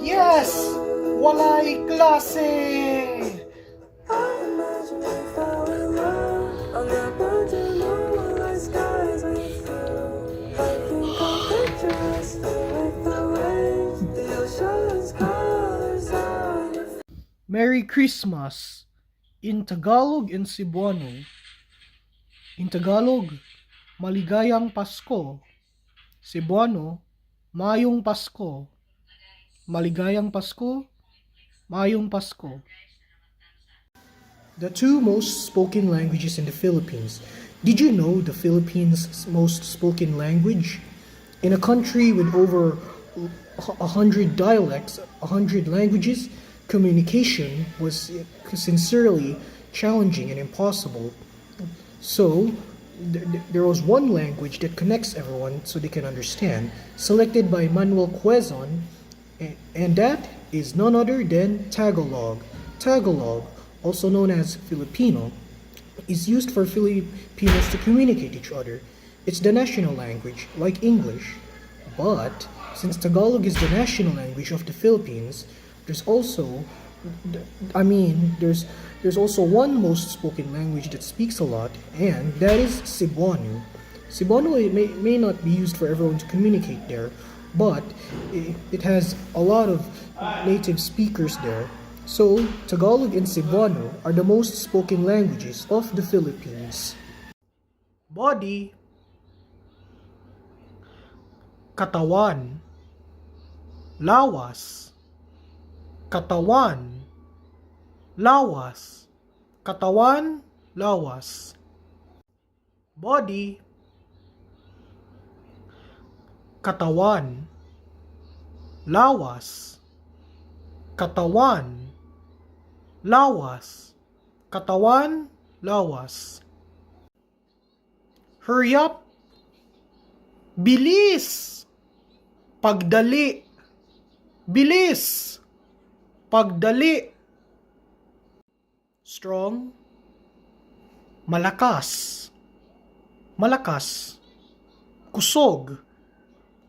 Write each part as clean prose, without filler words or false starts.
Yes! Walay klase! Merry Christmas! In Tagalog and Cebuano. In Tagalog, maligayang Pasko. Cebuano, Mayong Pasko. Maligayang Pasko, Mayong Pasko. The two most spoken languages in the Philippines. Did you know the Philippines' most spoken language? In a country with over 100 dialects, 100 languages, communication was sincerely challenging and impossible. So, there was one language that connects everyone so they can understand, selected by Manuel Quezon, and that is none other than Tagalog. Tagalog, also known as Filipino, is used for Filipinos to communicate each other. It's the national language, like English. But, since Tagalog is the national language of the Philippines, there's also one most spoken language that speaks a lot, and that is Cebuano. Cebuano may not be used for everyone to communicate there, but it has a lot of native speakers there. So, Tagalog and Cebuano are the most spoken languages of the Philippines. Body, katawan, lawas, katawan, lawas, katawan, lawas. Body, katawan, lawas, katawan, lawas, katawan, lawas. Hurry up, bilis, pagdali, bilis, pagdali. Strong, malakas, malakas. Kusog,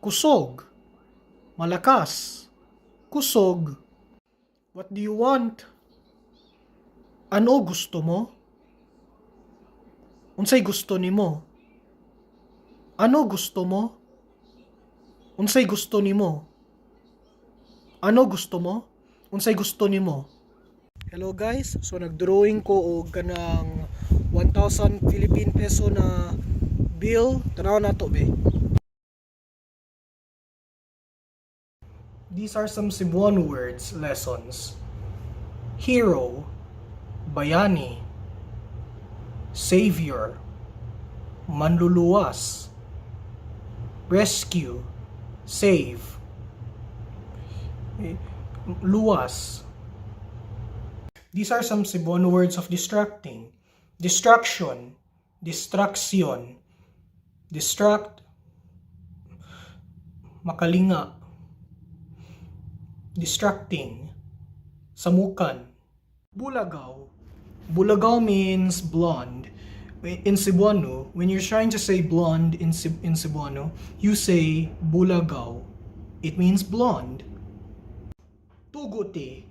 kusog, malakas, kusog. What do you want? Ano gusto mo? Unsay gusto nimo? Ano gusto mo? Unsay gusto nimo? Ano gusto mo? Unsay gusto nimo? Hello guys, so nagdrawing ko og kanang 1,000 Philippine peso na bill. Tanaw na to be. These are some Cebuano words lessons. Hero, bayani, savior, manluluwas, rescue, save, luwas. These are some Cebuano words of distracting. Distraction, distraction, distract, makalinga, distracting, samukan. Bulagaw. Bulagaw means blonde. In Cebuano, when you're trying to say blonde in Cebuano, you say bulagaw. It means blonde. Tuguti.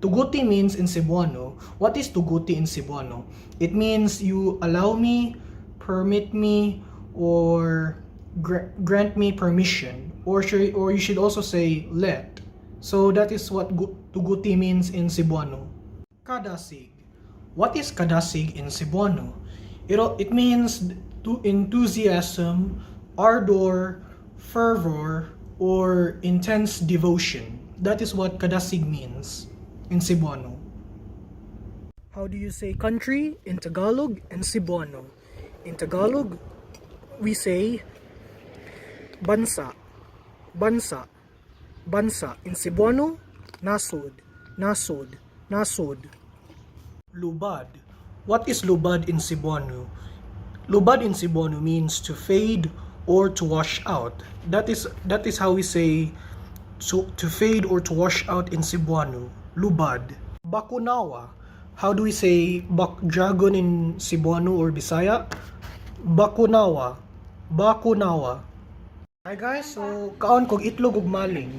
Tuguti means in Cebuano. What is tuguti in Cebuano? It means you allow me, permit me, or grant me permission. Or you should also say let. So that is what tuguti means in Cebuano. Kadasig. What is kadasig in Cebuano? It means enthusiasm, ardor, fervor, or intense devotion. That is what kadasig means in Cebuano. How do you say country in Tagalog and Cebuano? In Tagalog, we say bansa, bansa, bansa. In Cebuano, nasod, nasod, nasod. Lubad. What is lubad in Cebuano? Lubad in Cebuano means to fade or to wash out. That is how we say to fade or to wash out in Cebuano. Lubad. Bakunawa. How do we say dragon in Cebuano or Bisaya? Bakunawa. Bakunawa. Hi guys, so kaon kog itlog ug maling.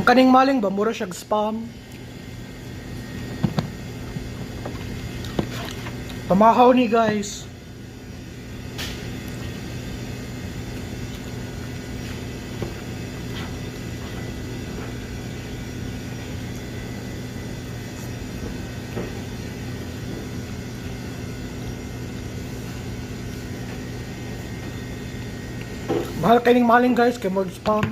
Ang kaning maling ba mura siya spam. Pamahaw ni guys. Mahal kayong maling guys, kay more spam.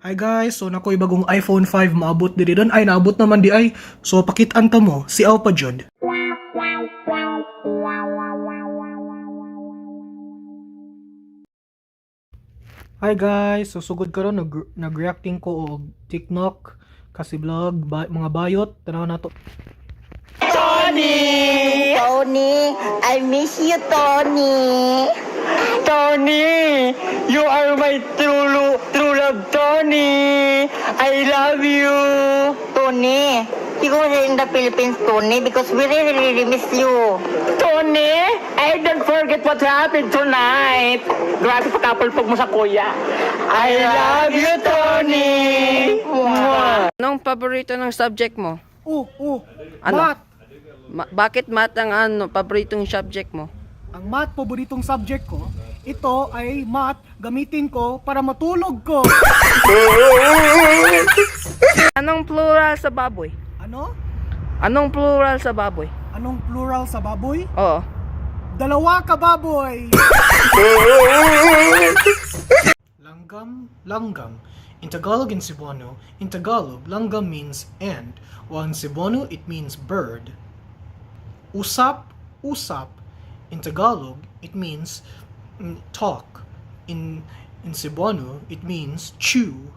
Hi guys, so nakoy bagong iPhone 5 maabot diri don. Ay naabot naman di ay. So pakit-an ta mo si Aw pa jud. Hi guys, so sugod karon nag-reacting ko og TikTok kasi vlog mga bayot tanaw nato. Tony! Tony! I miss you, Tony! Tony! You are my true love, Tony! I love you! Tony! You go in the Philippines, Tony, because we really miss you. Tony! I don't forget what happened tonight. Grabe pakapulpog mo sa kuya. I love you, Tony! Anong paborito ng subject mo? Ano? Math. Bakit math ang paboritong subject mo? Ang math paboritong subject ko. Ito ay math gamitin ko para matulog ko. Anong plural sa baboy? Ano? Anong plural sa baboy? Anong plural sa baboy? Oo. Dalawa ka baboy. Langgam. In Tagalog and Cebuano, in Tagalog, langgam means end, while in Cebuano, it means bird. Usap. In Tagalog, it means talk. In Cebuano, it means chew.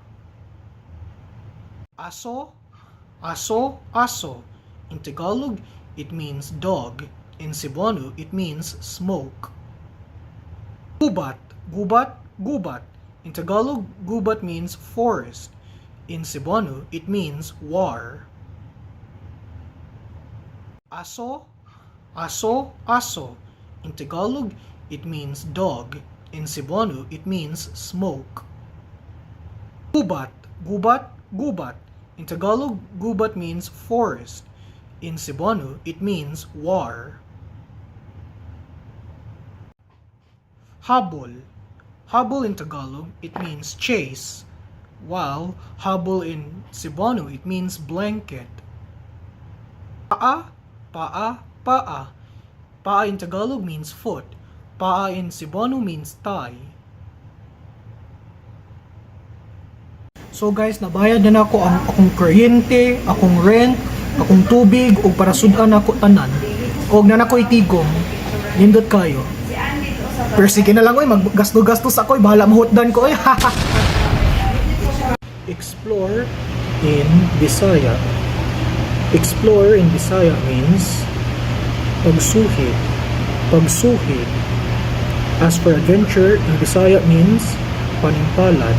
Aso. In Tagalog, it means dog. In Cebuano, it means smoke. Gubat. In Tagalog, gubat means forest. In Cebuano, it means war. Aso. In Tagalog, it means dog. In Cebuano, it means smoke. Gubat. In Tagalog, gubat means forest. In Cebuano, it means war. Habol in Tagalog, it means chase, while habol in Cebuano, it means blanket. Paa. Paa in Tagalog means foot. Paa in Cebuano means thigh. So guys, nabayad na ako ang akong kuryente, akong rent, akong tubig, ug para sudan ako tanan. Og na nakoy tigom, nindot kayo. Pero sige na lang oy, maggasto-gastos ako, bahala mahutdan ko oy. Explore in Bisaya. Explore in Bisaya means pagsuhid. As for adventure in Bisaya means panimpalad.